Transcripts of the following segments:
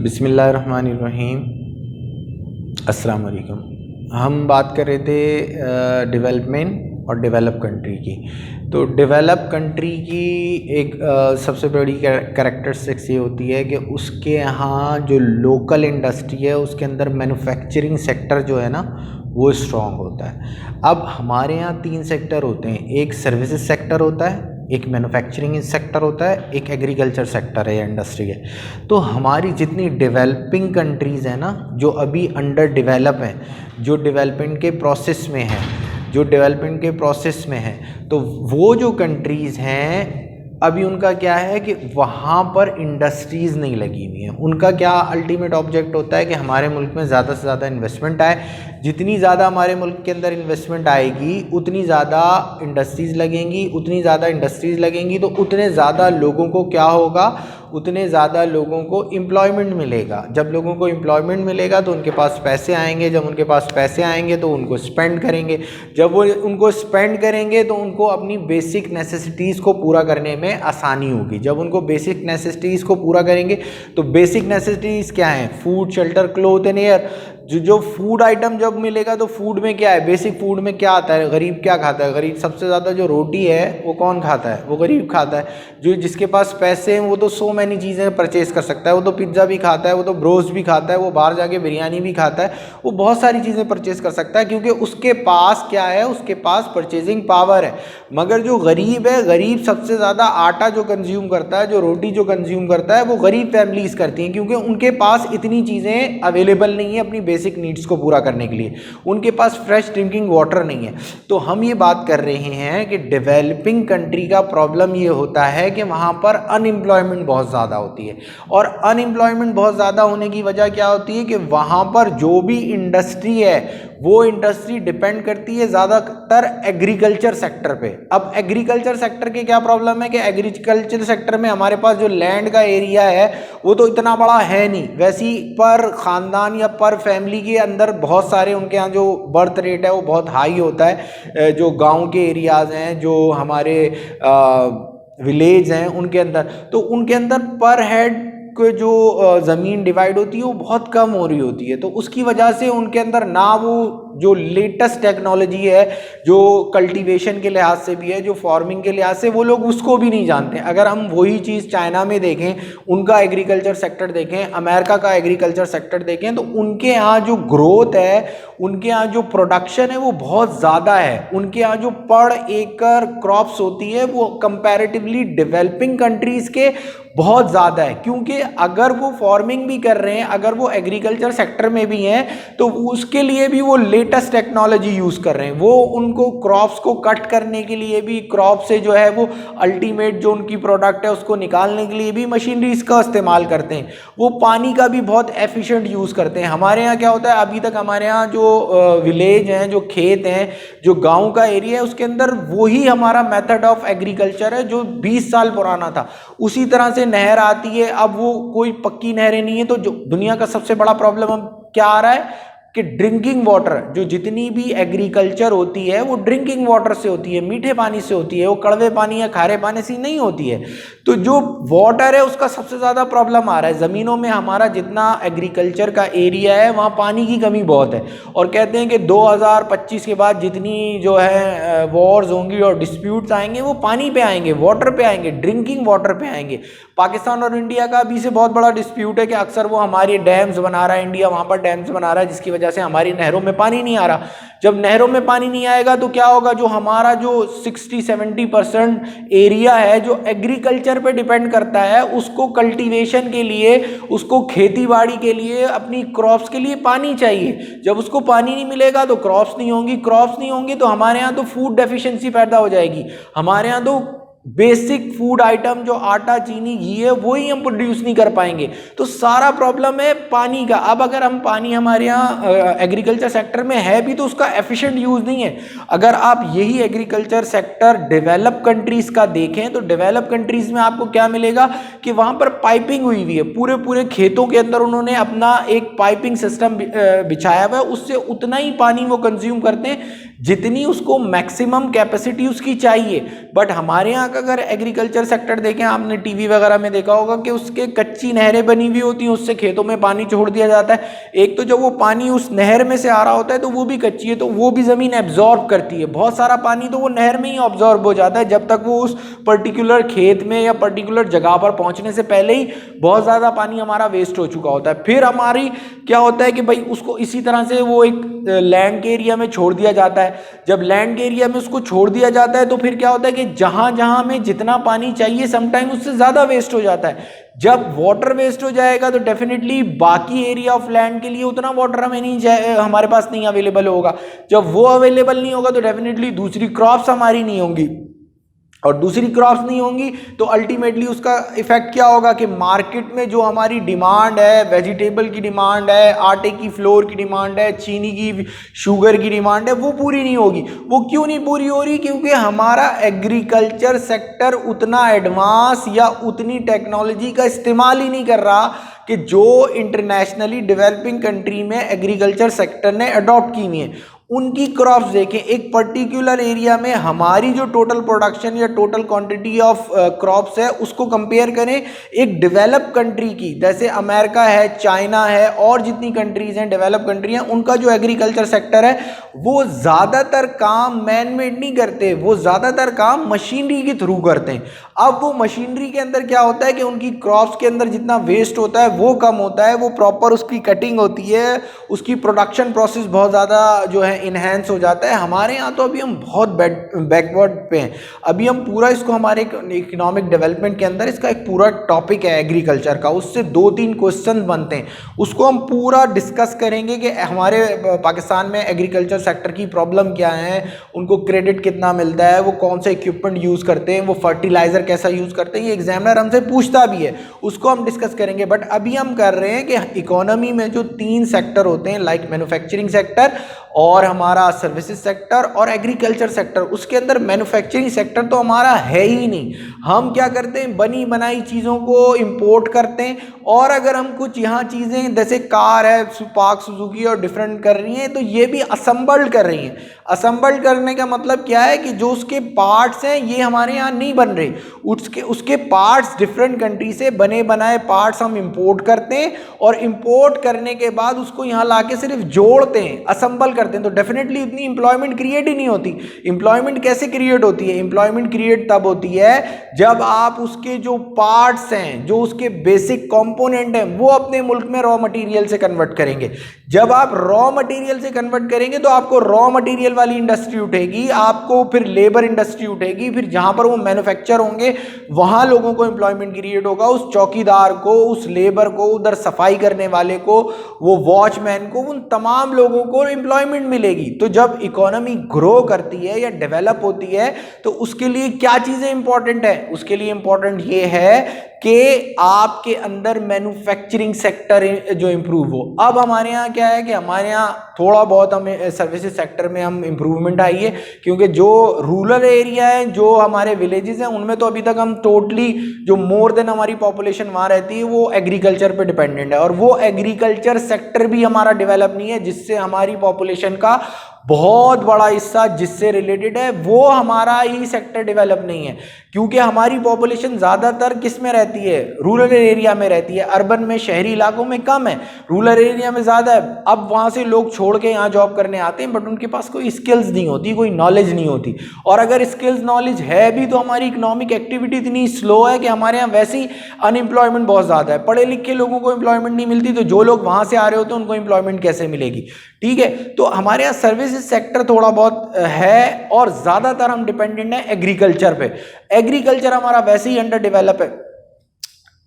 बिस्मिल्लाहिर्रहमानिर्रहीम। अस्सलाम वालेकुम। हम बात कर रहे थे डेवलपमेंट और डेवलप कंट्री की। तो डेवलप कंट्री की एक सबसे बड़ी कैरेक्टरिस्टिक्स ये होती है कि उसके यहाँ जो लोकल इंडस्ट्री है उसके अंदर मैन्युफैक्चरिंग सेक्टर जो है ना वो स्ट्रॉन्ग होता है। अब हमारे यहाँ 3 सेक्टर होते हैं, एक सर्विसेज सेक्टर होता है, एक मैन्युफैक्चरिंग सेक्टर होता है, एक एग्रीकल्चर सेक्टर है या इंडस्ट्री है। तो हमारी जितनी डेवलपिंग कंट्रीज़ हैं ना जो अभी अंडर डेवलप हैं, जो डेवलपमेंट के प्रोसेस में है, तो वो जो कंट्रीज़ हैं अभी उनका क्या है कि वहाँ पर इंडस्ट्रीज़ नहीं लगी हुई हैं। उनका क्या अल्टीमेट ऑब्जेक्ट होता है कि हमारे मुल्क में ज़्यादा से ज़्यादा इन्वेस्टमेंट आए, जितनी ज़्यादा हमारे मुल्क के अंदर इन्वेस्टमेंट आएगी उतनी ज़्यादा इंडस्ट्रीज़ लगेंगी, तो उतने ज़्यादा लोगों को क्या होगा, उतने ज़्यादा लोगों को एम्प्लॉयमेंट मिलेगा। जब लोगों को एम्प्लॉयमेंट मिलेगा तो उनके पास पैसे आएंगे, जब उनके पास पैसे आएंगे तो उनको स्पेंड करेंगे, जब वो उनको स्पेंड करेंगे तो उनको अपनी बेसिक नेसेसिटीज़ को पूरा करने में आसानी होगी। जब उनको बेसिक नेसेसिटीज़ को पूरा करेंगे तो बेसिक नेसेसिटीज़ क्या हैं, food, shelter, cloth and air. जो फूड आइटम जब मिलेगा तो फूड में क्या है, बेसिक फूड में क्या आता है, गरीब क्या खाता है, गरीब सबसे ज़्यादा जो रोटी है वो कौन खाता है, वो गरीब खाता है। जो जिसके पास पैसे हैं वो तो सो मैनी चीज़ें परचेज़ कर सकता है, वो तो पिज़्ज़ा भी खाता है, वो तो ब्रोस्ट भी खाता है, वो बाहर जाके बिरयानी भी खाता है, वो बहुत सारी चीज़ें परचेज़ कर सकता है क्योंकि उसके पास क्या है, उसके पास परचेजिंग पावर है। मगर जो गरीब है, गरीब सबसे ज़्यादा आटा जो कंज्यूम करता है, जो रोटी जो कंज्यूम करता है वो गरीब फैमिलीज़ करती हैं क्योंकि उनके पास इतनी चीज़ें अवेलेबल नहीं है अपनी बेसिक नीड्स को पूरा करने के लिए, उनके पास फ्रेश ड्रिंकिंग वाटर नहीं है। तो हम ये बात कर रहे हैं कि डेवलपिंग कंट्री का प्रॉब्लम ये होता है कि वहाँ पर अनएम्प्लॉयमेंट बहुत ज़्यादा होती है, और अनएम्प्लॉयमेंट बहुत ज़्यादा होने की वजह क्या होती है कि वहाँ पर जो भी इंडस्ट्री है वो इंडस्ट्री डिपेंड करती है ज़्यादातर एग्रीकल्चर सेक्टर पे। अब एग्रीकल्चर सेक्टर के क्या प्रॉब्लम है कि एग्रीकल्चर सेक्टर में हमारे पास जो लैंड का एरिया है वो तो इतना बड़ा है नहीं, वैसी पर ख़ानदान या पर फैमिली के अंदर बहुत सारे उनके यहाँ जो बर्थ रेट है वो बहुत हाई होता है। जो गांव के एरियाज़ हैं, जो हमारे विलेज हैं उनके अंदर, तो उनके अंदर पर हेड को जो ज़मीन डिवाइड होती है वो बहुत कम हो रही होती है। तो उसकी वजह से उनके अंदर ना वो जो लेटेस्ट टेक्नोलॉजी है, जो कल्टीवेशन के लिहाज से भी है, जो फार्मिंग के लिहाज से, वो लोग उसको भी नहीं जानते। अगर हम वही चीज़ चाइना में देखें, उनका एग्रीकल्चर सेक्टर देखें, अमेरिका का एग्रीकल्चर सेक्टर देखें, तो उनके यहाँ जो ग्रोथ है, उनके यहाँ जो प्रोडक्शन है वो बहुत ज़्यादा है। उनके यहाँ जो पर एकड़ क्रॉप्स होती है वो कंपैरेटिवली डेवलपिंग कंट्रीज़ के बहुत ज़्यादा है, क्योंकि अगर वो फार्मिंग भी कर रहे हैं, अगर वो एग्रीकल्चर सेक्टर में भी हैं, तो उसके लिए भी वो लेटेस्ट टेक्नोलॉजी यूज़ कर रहे हैं। वो उनको क्रॉप्स को कट करने के लिए भी, क्रॉप से जो है वो अल्टीमेट जो उनकी प्रोडक्ट है उसको निकालने के लिए भी मशीनरीज का इस्तेमाल करते हैं। वो पानी का भी बहुत एफिशिएंट यूज़ करते हैं। हमारे यहाँ क्या होता है, अभी तक हमारे यहाँ जो विलेज हैं, जो खेत हैं, जो गाँव का एरिया है, उसके अंदर वही हमारा मेथड ऑफ एग्रीकल्चर है जो 20 साल पुराना था। उसी तरह से नहर आती है, अब वो कोई पक्की नहरें नहीं है। तो जो दुनिया का सबसे बड़ा प्रॉब्लम अब क्या आ रहा है कि ड्रिंकिंग वाटर, जो जितनी भी एग्रीकल्चर होती है वो ड्रिंकिंग वाटर से होती है, मीठे पानी से होती है, वो कड़वे पानी या खारे पानी से नहीं होती है। तो जो वाटर है उसका सबसे ज़्यादा प्रॉब्लम आ रहा है। ज़मीनों में हमारा जितना एग्रीकल्चर का एरिया है वहाँ पानी की कमी बहुत है, और कहते हैं कि 2025 के बाद जितनी जो है वॉर्स होंगी और डिस्प्यूट्स आएंगे वो पानी पे आएंगे, वाटर पे आएंगे, ड्रिंकिंग वाटर पे आएंगे। पाकिस्तान और इंडिया का अभी से बहुत बड़ा डिस्प्यूट है कि अक्सर वो हमारे डैम्स बना रहा है, इंडिया वहाँ पर डैम्स बना रहा है, जिसकी वजह से हमारी नहरों में पानी नहीं आ रहा। जब नहरों में पानी नहीं आएगा तो क्या होगा, जो हमारा जो 60-70% एरिया है जो एग्रीकल्चर पे डिपेंड करता है, उसको कल्टीवेशन के लिए, उसको खेती बाड़ी के लिए, अपनी क्रॉप्स के लिए पानी चाहिए। जब उसको पानी नहीं मिलेगा तो क्रॉप्स नहीं होंगी, तो हमारे यहाँ तो फूड डेफिशिएंसी पैदा हो जाएगी। हमारे यहाँ तो बेसिक फूड आइटम जो आटा, चीनी, घी है वही हम प्रोड्यूस नहीं कर पाएंगे। तो सारा प्रॉब्लम है पानी का। अब अगर हम पानी हमारे यहाँ एग्रीकल्चर सेक्टर में है भी तो उसका एफिशिएंट यूज़ नहीं है। अगर आप यही एग्रीकल्चर सेक्टर डेवलप कंट्रीज़ का देखें तो डेवलप कंट्रीज़ में आपको क्या मिलेगा कि वहाँ पर पाइपिंग हुई हुई है, पूरे खेतों के अंदर उन्होंने अपना एक पाइपिंग सिस्टम बिछाया हुआ है, उससे उतना ही पानी वो कंज्यूम करते हैं जितनी उसको मैक्सिमम कैपेसिटी उसकी चाहिए। बट हमारे यहाँ का अगर एग्रीकल्चर सेक्टर देखें, आपने टीवी वगैरह में देखा होगा कि उसके कच्ची नहरें बनी हुई होती हैं, उससे खेतों में पानी छोड़ दिया जाता है। एक तो जब वो पानी उस नहर में से आ रहा होता है तो वो भी कच्ची है, तो वो भी ज़मीन एब्जॉर्ब करती है बहुत सारा पानी, तो वो नहर में ही ऑब्जॉर्ब हो जाता है जब तक वो उस पर्टिकुलर खेत में या पर्टिकुलर जगह पर पहुंचने से पहले ही बहुत ज़्यादा पानी हमारा वेस्ट हो चुका होता है। फिर हमारी क्या होता है कि भाई उसको इसी तरह से वो एक लैंड के एरिया में छोड़ दिया जाता है। जब लैंड के एरिया में उसको छोड़ दिया जाता है तो फिर क्या होता है कि जहां जहां में जितना पानी चाहिए समटाइम उससे ज़्यादा वेस्ट हो जाता है। जब वाटर वेस्ट हो जाएगा तो डेफिनेटली बाकी एरिया ऑफ लैंड के लिए उतना वाटर हमें नहीं, हमारे पास नहीं अवेलेबल होगा। जब वो अवेलेबल नहीं होगा तो डेफिनेटली दूसरी क्रॉप्स हमारी नहीं होंगी, और दूसरी क्रॉप्स नहीं होंगी तो अल्टीमेटली उसका इफेक्ट क्या होगा कि मार्केट में जो हमारी डिमांड है, वेजिटेबल की डिमांड है, आटे की फ्लोर की डिमांड है, चीनी की, शुगर की डिमांड है, वो पूरी नहीं होगी। वो क्यों नहीं पूरी हो रही? क्योंकि हमारा एग्रीकल्चर सेक्टर उतना एडवांस या उतनी टेक्नोलॉजी का इस्तेमाल ही नहीं कर रहा कि जो इंटरनेशनली डेवलपिंग कंट्री में एग्रीकल्चर सेक्टर ने अडॉप्ट की हुई है। उनकी क्रॉप्स देखें, एक पर्टिकुलर एरिया में हमारी जो टोटल प्रोडक्शन या टोटल क्वांटिटी ऑफ क्रॉप्स है उसको कंपेयर करें एक डेवलप कंट्री की, जैसे अमेरिका है, चाइना है, और जितनी कंट्रीज हैं डेवलप कंट्री हैं, उनका जो एग्रीकल्चर सेक्टर है वो ज़्यादातर काम मैन मेड नहीं करते, वो ज़्यादातर काम मशीनरी के थ्रू करते हैं। अब वो मशीनरी के अंदर क्या होता है कि उनकी क्रॉप्स के अंदर जितना वेस्ट होता है वो कम होता है, वो प्रॉपर उसकी कटिंग होती है, उसकी प्रोडक्शन प्रोसेस बहुत ज़्यादा जो है इन्हेंस हो जाता है। हमारे यहाँ तो अभी हम बहुत बैकवर्ड पे हैं। अभी हम पूरा इसको हमारे इकोनॉमिक डेवलपमेंट के अंदर इसका एक पूरा टॉपिक है एग्रीकल्चर का, उससे 2-3 क्वेश्चन बनते हैं, उसको हम पूरा डिस्कस करेंगे कि हमारे पाकिस्तान में एग्रीकल्चर सेक्टर की प्रॉब्लम क्या है, उनको क्रेडिट कितना मिलता है, वो कौन सा इक्विपमेंट यूज़ करते हैं, वो फर्टिलाइज़र कैसा यूज़ करते हैं, ये एग्जामिनर हमसे पूछता भी है, उसको हम डिस्कस करेंगे। बट अभी हम कर रहे हैं कि इकोनॉमी में जो 3 सेक्टर होते हैं, लाइक मैन्युफैक्चरिंग सेक्टर और हमारा सर्विसेज सेक्टर और एग्रीकल्चर सेक्टर, उसके अंदर मैन्युफैक्चरिंग सेक्टर तो हमारा है ही नहीं। हम क्या करते हैं, बनी बनाई चीज़ों को इंपोर्ट करते हैं, और अगर हम कुछ यहाँ चीज़ें जैसे कार है, स्पार्क सुजुकी और डिफरेंट कर रही हैं, तो ये भी असम्बल्ड कर रही हैं। असम्बल्ड करने का मतलब क्या है कि जो उसके पार्ट्स हैं ये हमारे यहाँ नहीं बन रहे, उसके पार्ट्स डिफरेंट कंट्री से बने बनाए पार्ट्स हम इंपोर्ट करते हैं, और इंपोर्ट करने के बाद उसको यहाँ लाके सिर्फ जोड़ते हैं, असम्बल करते हैं, तो डेफिनेटली इतनी एम्प्लॉयमेंट क्रिएट ही नहीं होती। एम्प्लॉयमेंट कैसे क्रिएट होती है? एम्प्लॉयमेंट क्रिएट तब होती है जब आप उसके जो पार्ट्स हैं, जो उसके बेसिक कंपोनेंट हैं, वो अपने मुल्क में रॉ मटेरियल से कन्वर्ट करेंगे। जब आप रॉ मटेरियल से कन्वर्ट करेंगे तो आपको रॉ मटेरियल वाली इंडस्ट्री उठेगी, आपको फिर लेबर इंडस्ट्री उठेगी, फिर जहां पर वो मैन्युफैक्चर होंगे वहां लोगों को एम्प्लॉयमेंट क्रिएट होगा, उस चौकीदार को, उस लेबर को, उधर सफाई करने वाले को, वो वॉचमैन को, उन तमाम लोगों को एम्प्लॉयमेंट मिलेगी। तो जब इकोनॉमी ग्रो करती है या डेवलप होती है तो उसके लिए क्या चीजें इंपॉर्टेंट है? उसके लिए इंपॉर्टेंट ये है कि आपके अंदर मैन्युफैक्चरिंग सेक्टर जो इंप्रूव हो। अब हमारे यहाँ क्या है कि हमारे यहाँ थोड़ा बहुत हमें सर्विसेज सेक्टर में हम इंप्रूवमेंट आई है, क्योंकि जो रूरल एरिया है, जो हमारे विलेजेस हैं, उनमें तो अभी तक हम टोटली जो मोर देन हमारी पॉपुलेशन वहाँ रहती है वो एग्रीकल्चर पे डिपेंडेंट है, और वो एग्रीकल्चर सेक्टर भी हमारा डेवलप नहीं है, जिससे हमारी पॉपुलेशन का बहुत बड़ा हिस्सा जिससे रिलेटेड है वो हमारा ही सेक्टर डेवलप नहीं है, क्योंकि हमारी पॉपुलेशन ज़्यादातर किस में रहती है? रूरल एरिया में रहती है। अर्बन में, शहरी इलाकों में कम है, रूरल एरिया में ज़्यादा है। अब वहाँ से लोग छोड़ के यहाँ जॉब करने आते हैं, बट उनके पास कोई स्किल्स नहीं होती, कोई नॉलेज नहीं होती, और अगर स्किल्स नॉलेज है भी तो हमारी इकोनॉमिक एक्टिविटी इतनी स्लो है कि हमारे यहाँ वैसे ही अनएम्प्लॉयमेंट बहुत ज़्यादा है। पढ़े लिखे लोगों को एम्प्लॉयमेंट नहीं मिलती, तो जो लोग वहाँ से आ रहे होते हैं उनको एम्प्लॉयमेंट कैसे मिलेगी? ठीक है, तो हमारे यहाँ सर्विस सेक्टर थोड़ा बहुत है, और ज्यादातर हम डिपेंडेंट हैं एग्रीकल्चर पे। एग्रीकल्चर हमारा वैसे ही अंडर डेवलप है।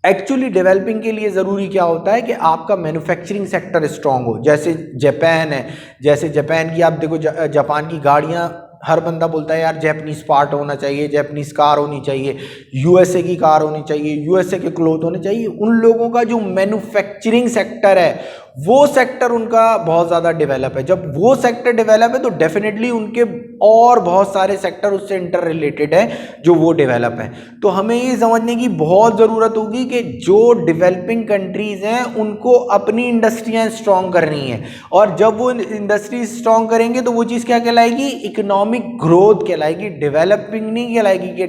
एक्चुअली डेवलपिंग के लिए ज़रूरी क्या होता है कि आपका मैन्युफैक्चरिंग सेक्टर स्ट्रांग हो। जैसे जापान है, जैसे जापान की आप देखो, जापान की गाड़ियाँ हर बंदा बोलता है यार जैपनीज पार्ट होना चाहिए, जैपनीज कार होनी चाहिए, यूएसए की कार होनी चाहिए, यूएसए के क्लोथ होने चाहिए। उन लोगों का जो मैन्युफैक्चरिंग सेक्टर है वो सेक्टर उनका बहुत ज़्यादा डेवलप है। जब वो सेक्टर डेवलप है तो डेफिनेटली उनके और बहुत सारे सेक्टर उससे इंटर रिलेटेड है जो वो डेवलप है। तो हमें ये समझने की बहुत ज़रूरत होगी कि जो डेवलपिंग कंट्रीज़ हैं उनको अपनी इंडस्ट्रियाँ स्ट्रॉन्ग करनी है, और जब वो इंडस्ट्री स्ट्रॉन्ग करेंगे तो वो चीज़ क्या कहलाएगी? इकोनॉमिक इकोनॉमिक ग्रोथ कहलाएगी, डेवलपिंग नहीं कहलाएगी कि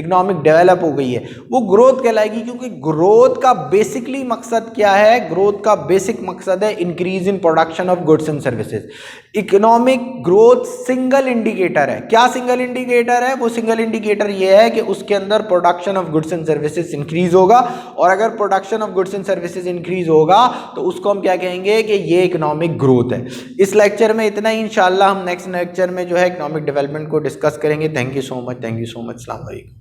इकोनॉमिक डेवलप हो गई है, वो ग्रोथ कहलाएगी। क्योंकि ग्रोथ का बेसिकली मकसद क्या है? ग्रोथ का बेसिक मकसद है increase in production of goods and services. Economic growth single indicator है। क्या सिंगल इंडिकेटर है? वो सिंगल इंडिकेटर ये है कि उसके अंदर production of goods and services increase होगा, और अगर production of goods and services increase होगा तो उसको हम क्या कहेंगे कि ये इकोनॉमिक ग्रोथ है। इस लेक्चर में इतना ही। इंशाल्लाह हम नेक्स्ट लेक्चर में जो है इकोनॉमिक डेवलपमेंट को डिस्कस करेंगे। Thank you so much, thank you so much. अस्सलाम वालेकुम।